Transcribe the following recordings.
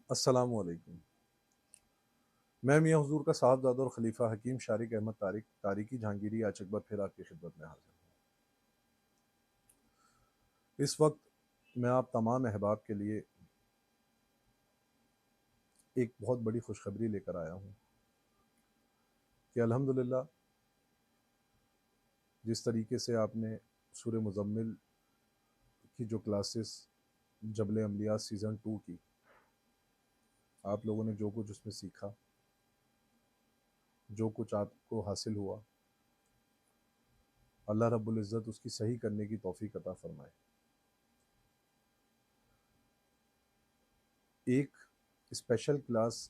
السلام علیکم۔ میں میاں حضور کا صاحبزادہ اور خلیفہ حکیم شارق احمد تاریکی جہانگیری آج ایک بار پھر آپ کی خدمت میں حاضر ہوں۔ اس وقت میں آپ تمام احباب کے لیے ایک بہت بڑی خوشخبری لے کر آیا ہوں کہ الحمدللہ جس طریقے سے آپ نے سورہ مزمل کی جو کلاسز جبل انبیاء سیزن 2 کی آپ لوگوں نے جو کچھ اس میں سیکھا، جو کچھ آپ کو حاصل ہوا، اللہ رب العزت اس کی صحیح کرنے کی توفیق عطا فرمائے۔ ایک اسپیشل کلاس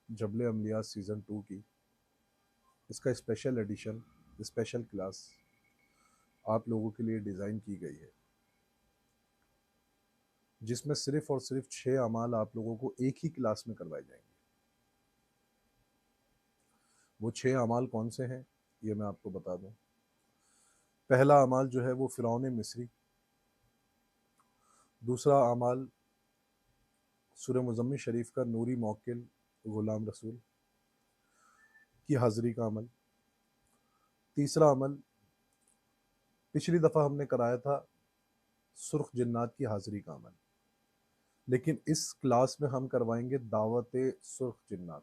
جبل انبیاء سیزن 2 کی، اس کا اسپیشل ایڈیشن، اسپیشل کلاس آپ لوگوں کے لیے ڈیزائن کی گئی ہے، جس میں صرف اور صرف 6 اعمال آپ لوگوں کو ایک ہی کلاس میں کروائے جائیں گے۔ وہ 6 اعمال کون سے ہیں یہ میں آپ کو بتا دوں۔ پہلا اعمال جو ہے وہ فرعون مصری، دوسرا اعمال سورہ مزمل شریف کا نوری موکل غلام رسول کی حاضری کا عمل، تیسرا عمل پچھلی دفعہ ہم نے کرایا تھا سرخ جنات کی حاضری کا عمل، لیکن اس کلاس میں ہم کروائیں گے دعوت سرخ جنات،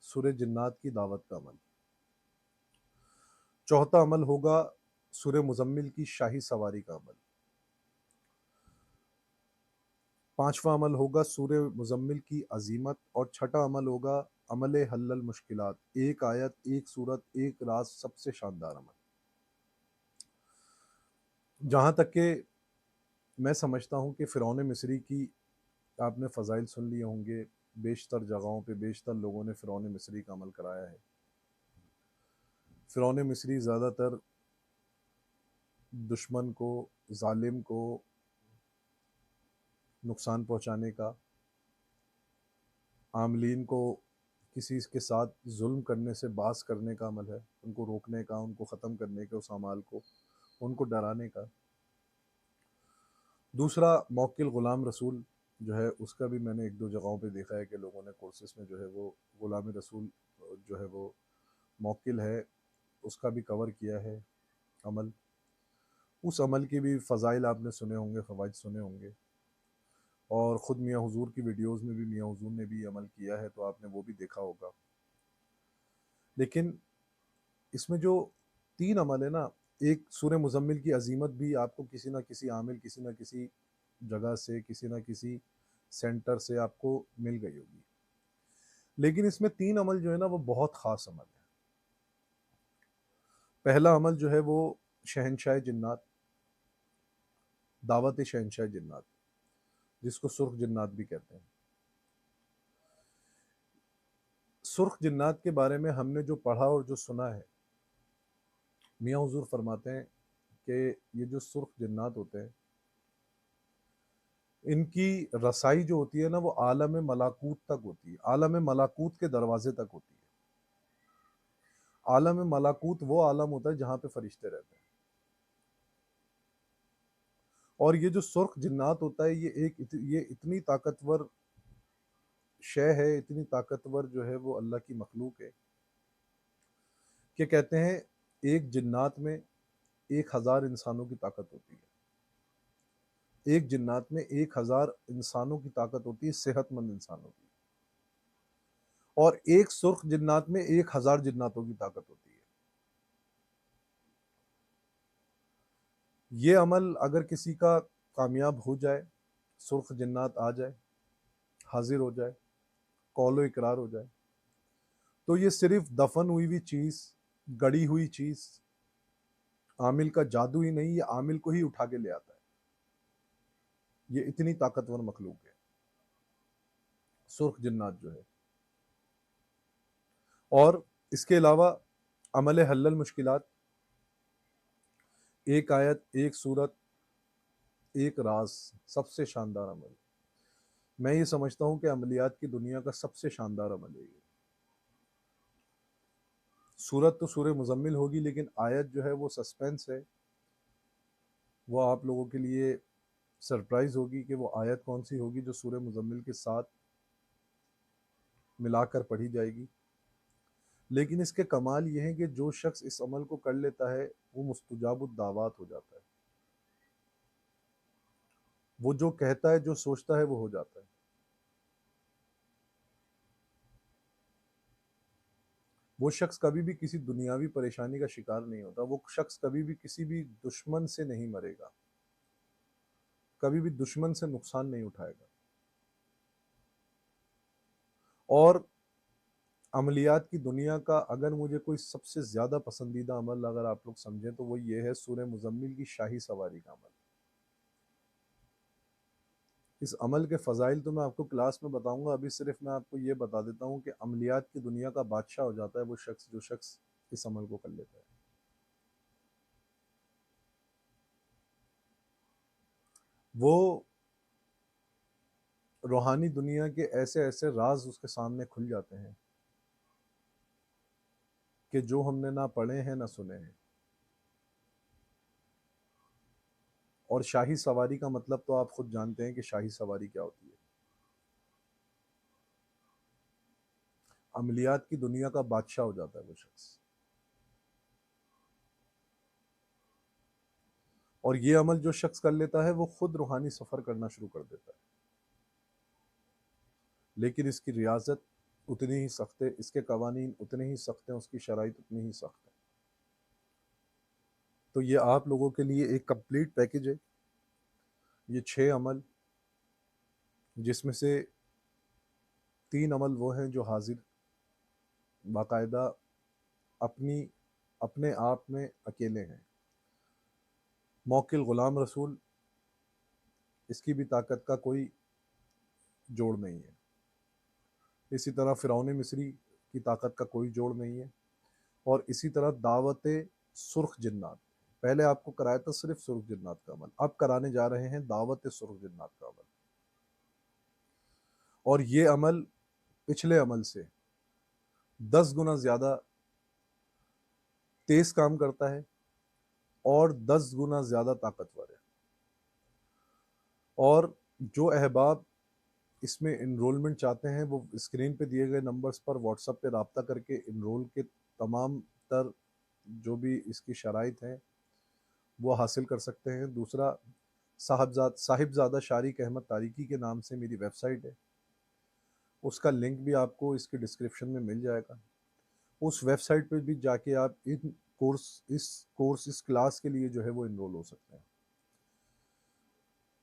سورہ جنات کی دعوت کا عمل۔ چوتھا عمل ہوگا سورہ مزمل کی شاہی سواری کا عمل۔ پانچواں عمل ہوگا سورہ مزمل کی عظیمت، اور چھٹا عمل ہوگا عمل حل المشکلات، ایک آیت، ایک سورت، ایک راز، سب سے شاندار عمل۔ جہاں تک کہ میں سمجھتا ہوں کہ فرعون مصری کی آپ نے فضائل سن لیے ہوں گے، بیشتر جگہوں پہ بیشتر لوگوں نے فرعون مصری کا عمل کرایا ہے۔ فرعون مصری زیادہ تر دشمن کو، ظالم کو نقصان پہنچانے کا، عاملین کو کسی کے ساتھ ظلم کرنے سے باز کرنے کا عمل ہے، ان کو روکنے کا، ان کو ختم کرنے کے اس اعمال کو، ان کو ڈرانے کا۔ دوسرا موکل غلام رسول جو ہے، اس کا بھی میں نے ایک دو جگہوں پہ دیکھا ہے کہ لوگوں نے کورسز میں جو ہے وہ غلام رسول جو ہے وہ موکل ہے، اس کا بھی کور کیا ہے عمل۔ اس عمل کی بھی فضائل آپ نے سنے ہوں گے، فوائد سنے ہوں گے، اور خود میاں حضور کی ویڈیوز میں بھی میاں حضور نے بھی عمل کیا ہے تو آپ نے وہ بھی دیکھا ہوگا۔ لیکن اس میں جو 3 عمل ہے نا، ایک سورہ مزمل کی عظیمت بھی آپ کو کسی نہ کسی عامل، کسی نہ کسی جگہ سے، کسی نہ کسی سینٹر سے آپ کو مل گئی ہوگی، لیکن اس میں 3 عمل جو ہے نا وہ بہت خاص عمل ہے۔ پہلا عمل جو ہے وہ شہنشاہ جنات، دعوت شہنشاہ جنات، جس کو سرخ جنات بھی کہتے ہیں۔ سرخ جنات کے بارے میں ہم نے جو پڑھا اور جو سنا ہے، میاں حضور فرماتے ہیں کہ یہ جو سرخ جنات ہوتے ہیں، ان کی رسائی جو ہوتی ہے نا وہ عالم ملاکوت تک ہوتی ہے، عالم ملاکوت کے دروازے تک ہوتی ہے۔ عالم ملاکوت وہ عالم ہوتا ہے جہاں پہ فرشتے رہتے ہیں، اور یہ جو سرخ جنات ہوتا ہے یہ اتنی طاقتور شے ہے، اتنی طاقتور جو ہے وہ اللہ کی مخلوق ہے کہ کہتے ہیں ایک جنات میں 1000 انسانوں کی طاقت ہوتی ہے، ایک جنات میں 1000 انسانوں کی طاقت ہوتی ہے، صحت مند انسانوں کی، اور ایک سرخ جنات میں 1000 جناتوں کی طاقت ہوتی ہے۔ یہ عمل اگر کسی کا کامیاب ہو جائے، سرخ جنات آ جائے، حاضر ہو جائے، قول و اقرار ہو جائے، تو یہ صرف دفن ہوئی ہوئی چیز، گڑی ہوئی چیز، عامل کا جادو ہی نہیں، یہ عامل کو ہی اٹھا کے لے آتا ہے۔ یہ اتنی طاقتور مخلوق ہے سرخ جنات جو ہے۔ اور اس کے علاوہ عمل حل المشکلات، ایک آیت، ایک سورت، ایک راز، سب سے شاندار عمل۔ میں یہ سمجھتا ہوں کہ عملیات کی دنیا کا سب سے شاندار عمل ہے یہ۔ سورت تو سورہ مزمل ہوگی، لیکن آیت جو ہے وہ سسپینس ہے، وہ آپ لوگوں کے لیے سرپرائز ہوگی کہ وہ آیت کون سی ہوگی جو سورہ مزمل کے ساتھ ملا کر پڑھی جائے گی۔ لیکن اس کے کمال یہ ہے کہ جو شخص اس عمل کو کر لیتا ہے وہ مستجاب الدعوات ہو جاتا ہے، وہ جو کہتا ہے جو سوچتا ہے وہ ہو جاتا ہے۔ وہ شخص کبھی بھی کسی دنیاوی پریشانی کا شکار نہیں ہوتا، وہ شخص کبھی بھی کسی بھی دشمن سے نہیں مرے گا، کبھی بھی دشمن سے نقصان نہیں اٹھائے گا۔ اور عملیات کی دنیا کا اگر مجھے کوئی سب سے زیادہ پسندیدہ عمل اگر آپ لوگ سمجھیں تو وہ یہ ہے سورہ مزمل کی شاہی سواری کا عمل۔ اس عمل کے فضائل تو میں آپ کو کلاس میں بتاؤں گا، ابھی صرف میں آپ کو یہ بتا دیتا ہوں کہ عملیات کی دنیا کا بادشاہ ہو جاتا ہے وہ شخص جو شخص اس عمل کو کر لیتا ہے۔ وہ روحانی دنیا کے ایسے ایسے راز اس کے سامنے کھل جاتے ہیں کہ جو ہم نے نہ پڑھے ہیں نہ سنے ہیں۔ اور شاہی سواری کا مطلب تو آپ خود جانتے ہیں کہ شاہی سواری کیا ہوتی ہے۔ عملیات کی دنیا کا بادشاہ ہو جاتا ہے وہ شخص۔ اور یہ عمل جو شخص کر لیتا ہے وہ خود روحانی سفر کرنا شروع کر دیتا ہے، لیکن اس کی ریاضت اتنی ہی سخت ہے، اس کے قوانین اتنے ہی سخت ہیں، اس کی شرائط اتنی ہی سخت ہے۔ تو یہ آپ لوگوں کے لیے ایک کمپلیٹ پیکج ہے، یہ 6 عمل، جس میں سے 3 عمل وہ ہیں جو حاضر باقاعدہ اپنے آپ میں اکیلے ہیں۔ موکل غلام رسول، اس کی بھی طاقت کا کوئی جوڑ نہیں ہے۔ اسی طرح فرعون مصری کی طاقت کا کوئی جوڑ نہیں ہے۔ اور اسی طرح دعوت سرخ جنات، پہلے آپ کو کرایا تھا صرف سرخ جنات کا عمل، اب کرانے جا رہے ہیں دعوت سرخ جنات کا عمل۔ اور یہ عمل پچھلے عمل سے 10 گنا زیادہ تیز کام کرتا ہے اور 10 گنا زیادہ طاقتور ہے۔ اور جو احباب اس میں انرولمنٹ چاہتے ہیں وہ اسکرین پہ دیے گئے نمبرز پر واٹس ایپ پہ رابطہ کر کے انرول کے تمام تر جو بھی اس کی شرائط ہیں وہ حاصل کر سکتے ہیں۔ دوسرا، صاحبزادہ شارق احمد تاریکی کے نام سے میری ویب سائٹ ہے، اس کا لنک بھی آپ کو اس کی ڈسکرپشن میں مل جائے گا۔ اس ویب سائٹ پہ بھی جا کے آپ اس کلاس کے لیے جو ہے وہ انرول ہو سکتے ہیں۔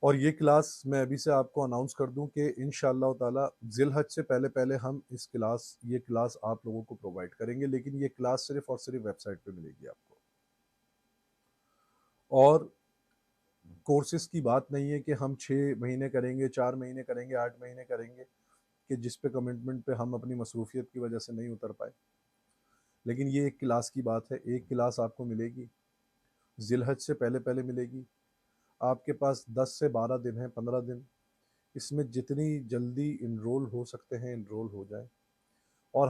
اور یہ کلاس میں ابھی سے آپ کو اناؤنس کر دوں کہ انشاءاللہ تعالی ذی الحج سے پہلے ہم یہ کلاس آپ لوگوں کو پرووائڈ کریں گے، لیکن یہ کلاس صرف اور صرف ویب سائٹ پہ ملے گی آپ کو۔ اور کورسز کی بات نہیں ہے کہ ہم 6 مہینے کریں گے، 4 مہینے کریں گے، 8 مہینے کریں گے، کہ جس پہ کمٹمنٹ پہ ہم اپنی مصروفیت کی وجہ سے نہیں اتر پائے۔ لیکن یہ ایک کلاس کی بات ہے، ایک کلاس آپ کو ملے گی ذی الحج سے پہلے ملے گی۔ آپ کے پاس 10 سے 12 دن ہیں، 15 دن، اس میں جتنی جلدی انرول ہو سکتے ہیں انرول ہو جائیں۔ اور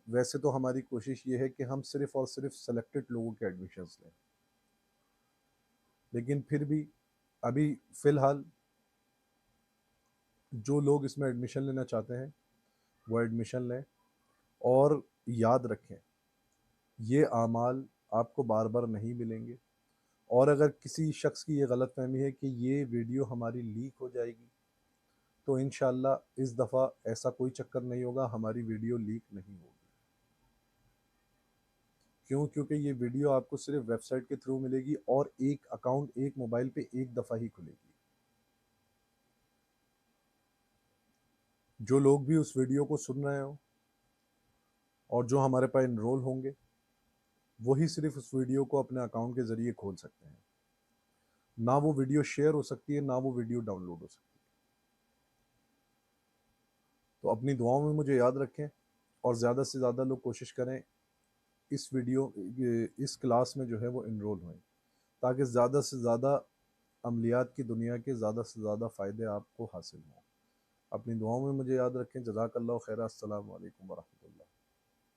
ویسے تو ہماری کوشش یہ ہے کہ ہم صرف اور صرف سلیکٹڈ لوگوں کے ایڈمیشنز لیں، لیکن پھر بھی ابھی فی الحال جو لوگ اس میں ایڈمیشن لینا چاہتے ہیں وہ ایڈمیشن لیں۔ اور یاد رکھیں یہ اعمال آپ کو بار بار نہیں ملیں گے۔ اور اگر کسی شخص کی یہ غلط فہمی ہے کہ یہ ویڈیو ہماری لیک ہو جائے گی تو انشاءاللہ اس دفعہ ایسا کوئی چکر نہیں ہوگا، ہماری ویڈیو لیک نہیں ہوگی۔ کیونکہ یہ ویڈیو آپ کو صرف ویب سائٹ کے تھرو ملے گی اور ایک اکاؤنٹ ایک موبائل پہ ایک دفعہ ہی کھلے گی۔ جو لوگ بھی اس ویڈیو کو سن رہے ہوں اور جو ہمارے پاس انرول ہوں گے وہی صرف اس ویڈیو کو اپنے اکاؤنٹ کے ذریعے کھول سکتے ہیں، نہ وہ ویڈیو شیئر ہو سکتی ہے نہ وہ ویڈیو ڈاؤن لوڈ ہو سکتی ہے۔ تو اپنی دعاؤں میں مجھے یاد رکھیں اور زیادہ سے زیادہ لوگ کوشش کریں اس کلاس میں جو ہے وہ انرول ہوئیں، تاکہ زیادہ سے زیادہ عملیات کی دنیا کے زیادہ سے زیادہ فائدے آپ کو حاصل ہوں۔ اپنی دعاؤں میں مجھے یاد رکھیں۔ جزاک اللہ خیر۔ السلام علیکم ورحمۃ اللہ۔